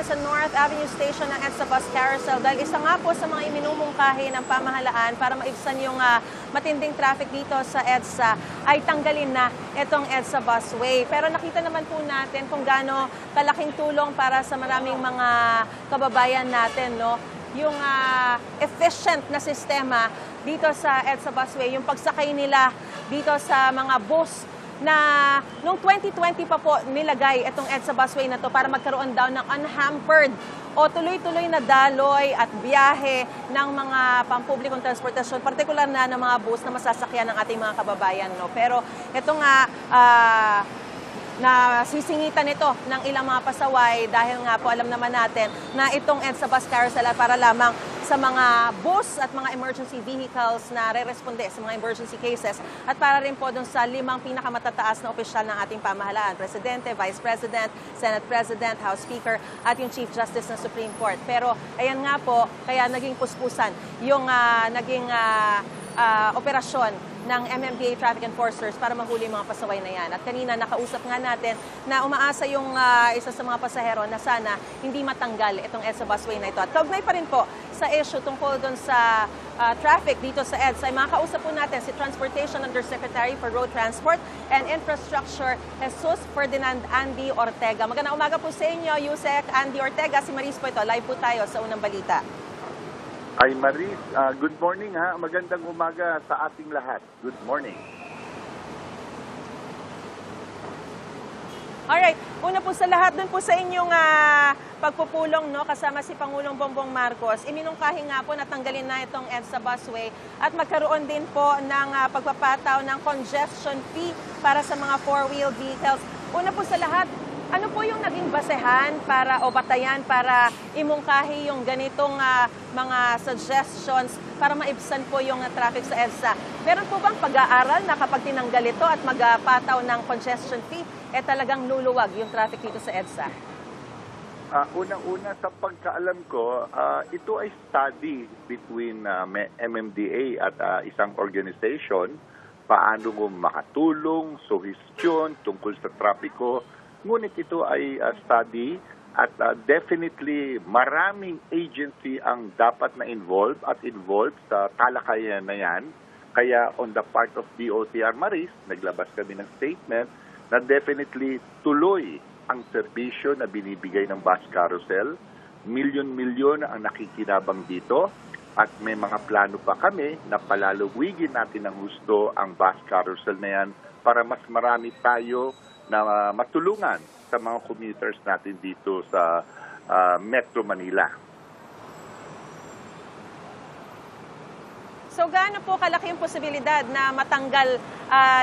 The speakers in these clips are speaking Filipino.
sa North Avenue Station ng EDSA Bus Carousel dahil isa nga po sa mga iminumungkahi ng pamahalaan para maibsan yung matinding traffic dito sa EDSA ay tanggalin na itong EDSA Busway. Pero nakita naman po natin kung gaano kalaking tulong para sa maraming mga kababayan natin, no? Yung efficient na sistema dito sa EDSA Busway, yung pagsakay nila dito sa mga bus na noong 2020 pa po nilagay itong EDSA Busway na to para magkaroon daw ng unhampered o tuloy-tuloy na daloy at biyahe ng mga pampublikong transportasyon, partikular na ng mga bus na masasakyan ng ating mga kababayan. No? Pero ito nga, na sisingitan ito ng ilang mga pasaway dahil nga po alam naman natin na itong EDSA Bus Carousel ay para lamang sa mga bus at mga emergency vehicles na re-responde sa mga emergency cases at para rin po dun sa 5 pinakamatataas na opisyal ng ating pamahalaan, Presidente, Vice President, Senate President, House Speaker at yung Chief Justice ng Supreme Court. Pero ayan nga po, kaya naging puspusan yung naging operasyon ng MMDA Traffic Enforcers para mahuli mga pasaway na yan. At kanina nakausap nga natin na umaasa yung isa sa mga pasahero na sana hindi matanggal itong EDSA Busway na ito. At kaugnay pa rin po sa issue tungkol doon sa traffic dito sa EDSA, ay makakausap po natin si Transportation Undersecretary for Road Transport and Infrastructure, Jesus Ferdinand Andy Ortega. Magandang umaga po sa inyo, Yusek Andy Ortega. Si Maris po ito. Live po tayo sa Unang Balita. Ay Maris, good morning ha. Magandang umaga sa ating lahat. Good morning. Alright, una po sa lahat, dun po sa inyong pagpupulong, no, kasama si Pangulong Bongbong Marcos, iminungkahi nga po na tanggalin na itong EDSA Busway at magkaroon din po ng pagpapataw ng congestion fee para sa mga four-wheel vehicles. Una po sa lahat, ano po yung naging basehan para o batayan para imungkahi yung ganitong mga suggestions para maibsan po yung traffic sa EDSA? Meron po bang pag-aaral na kapag tinanggal ito at magpataw ng congestion fee, talagang luluwag yung traffic dito sa EDSA? Unang-una sa pagkaalam ko, ito ay study between MMDA at isang organization, paano makatulong, suhestyon tungkol sa trapiko. Ngunit ito ay study at definitely maraming agency ang dapat na involved sa talakayan na yan. Kaya on the part of DOTR Maris, naglabas kami ng statement na definitely tuloy ang serbisyo na binibigay ng bus carousel. Milyon-milyon ang nakikinabang dito at may mga plano pa kami na palalawigin natin ng gusto ang bus carousel na yan para mas marami tayo na matulungan sa mga commuters natin dito sa Metro Manila. So gaano po kalaki yung posibilidad na matanggal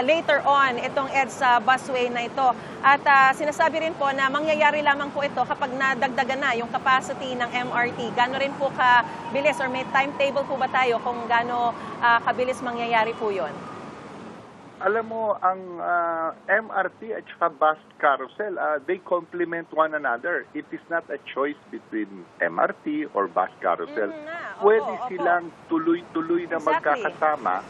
later on itong EDSA Busway na ito? At sinasabi rin po na mangyayari lamang po ito kapag nadagdagan na yung capacity ng MRT. Gaano rin po kabilis or may timetable po ba tayo kung gaano kabilis mangyayari po yun? Alam mo, ang MRT at saka bus carousel, they complement one another. It is not a choice between MRT or bus carousel. Pwede silang tuloy-tuloy na magkakasama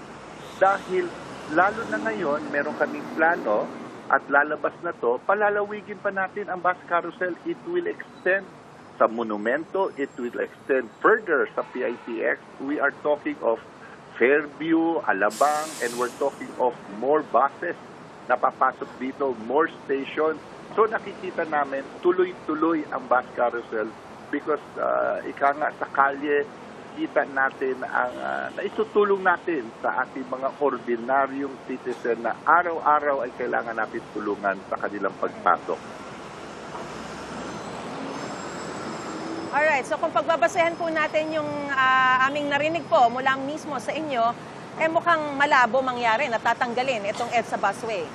dahil lalo na ngayon, meron kaming plano at lalabas na to, palalawigin pa natin ang bus carousel. It will extend sa Monumento, it will extend further sa PITX. We are talking of Fairview, Alabang, and we're talking of more buses na papasok dito, more stations. So nakikita namin tuloy-tuloy ang bus carousel because ika nga sa kalye, kita natin ang naitutulong natin sa ating mga ordinaryong citizen na araw-araw ay kailangan natin tulungan sa kanilang pagpasok. Alright, so kung pagbabasehan po natin yung aming narinig po mula mismo sa inyo, mukhang malabo mangyari na tatanggalin itong EDSA Busway.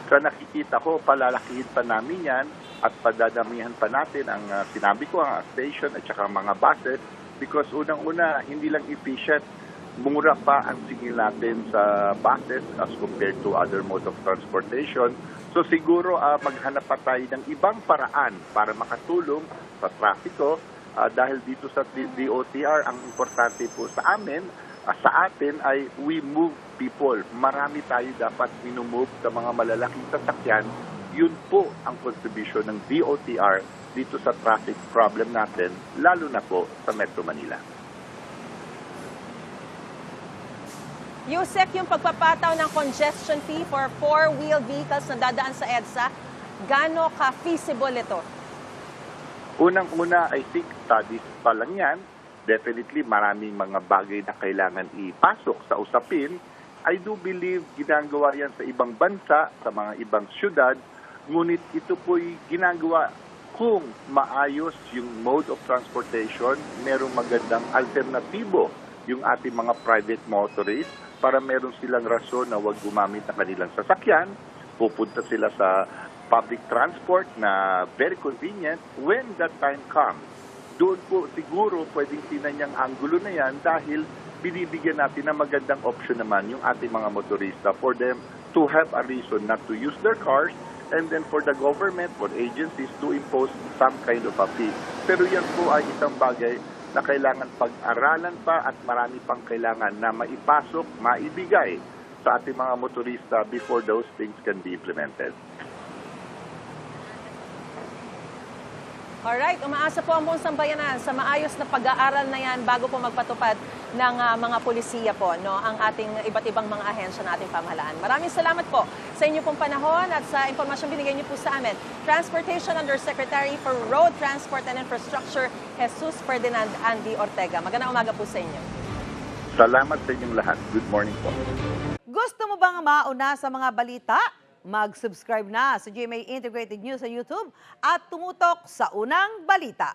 Sa nakikita ko, palalakihin pa namin yan at padadamihan pa natin ang sinabi ko, ang station at saka mga buses because unang-una, hindi lang efficient, mura pa ang singil natin sa buses as compared to other mode of transportation. So siguro maghanap pa tayo ng ibang paraan para makatulong sa trapiko dahil dito sa DOTR, ang importante po sa amin, sa atin ay we move people. Marami tayo dapat minumove sa mga malalaking sasakyan Yun po ang contribution ng DOTR dito sa traffic problem natin, lalo na po sa Metro Manila. Yusek, yung pagpapataw ng congestion fee for four-wheel vehicles na dadaan sa EDSA, gaano ka-feasible ito? Unang-una, I think studies pa lang yan. Definitely maraming mga bagay na kailangan ipasok sa usapin. I do believe ginagawa yan sa ibang bansa, sa mga ibang syudad, ngunit ito po'y ginagawa kung maayos yung mode of transportation, merong magandang alternatibo yung ating mga private motorists para meron silang rason na huwag gumamit ng kanilang sasakyan, pupunta sila sa public transport na very convenient when that time comes. Doon po siguro pwedeng tinan niyang anggulo na yan dahil binibigyan natin ng magandang option naman yung ating mga motorista for them to have a reason not to use their cars and then for the government, for agencies to impose some kind of a fee. Pero yan po ay isang bagay na kailangan pag-aralan pa at marami pang kailangan na maipasok, maibigay sa ating mga motorista before those things can be implemented. Alright, umaasa po ang buong sambayanan sa maayos na pag-aaral na yan bago po magpatupad ng mga polisiya po, no, ang ating iba't ibang mga ahensya na ating pamahalaan. Maraming salamat po sa inyo pong panahon at sa impormasyong binigay niyo po sa amin. Transportation Undersecretary for Road Transport and Infrastructure, Jesus Ferdinand Andy Ortega. Magandang umaga po sa inyo. Salamat sa inyong lahat. Good morning po. Gusto mo bang mauna sa mga balita? Mag-subscribe na sa GMA Integrated News sa YouTube at tumutok sa unang balita.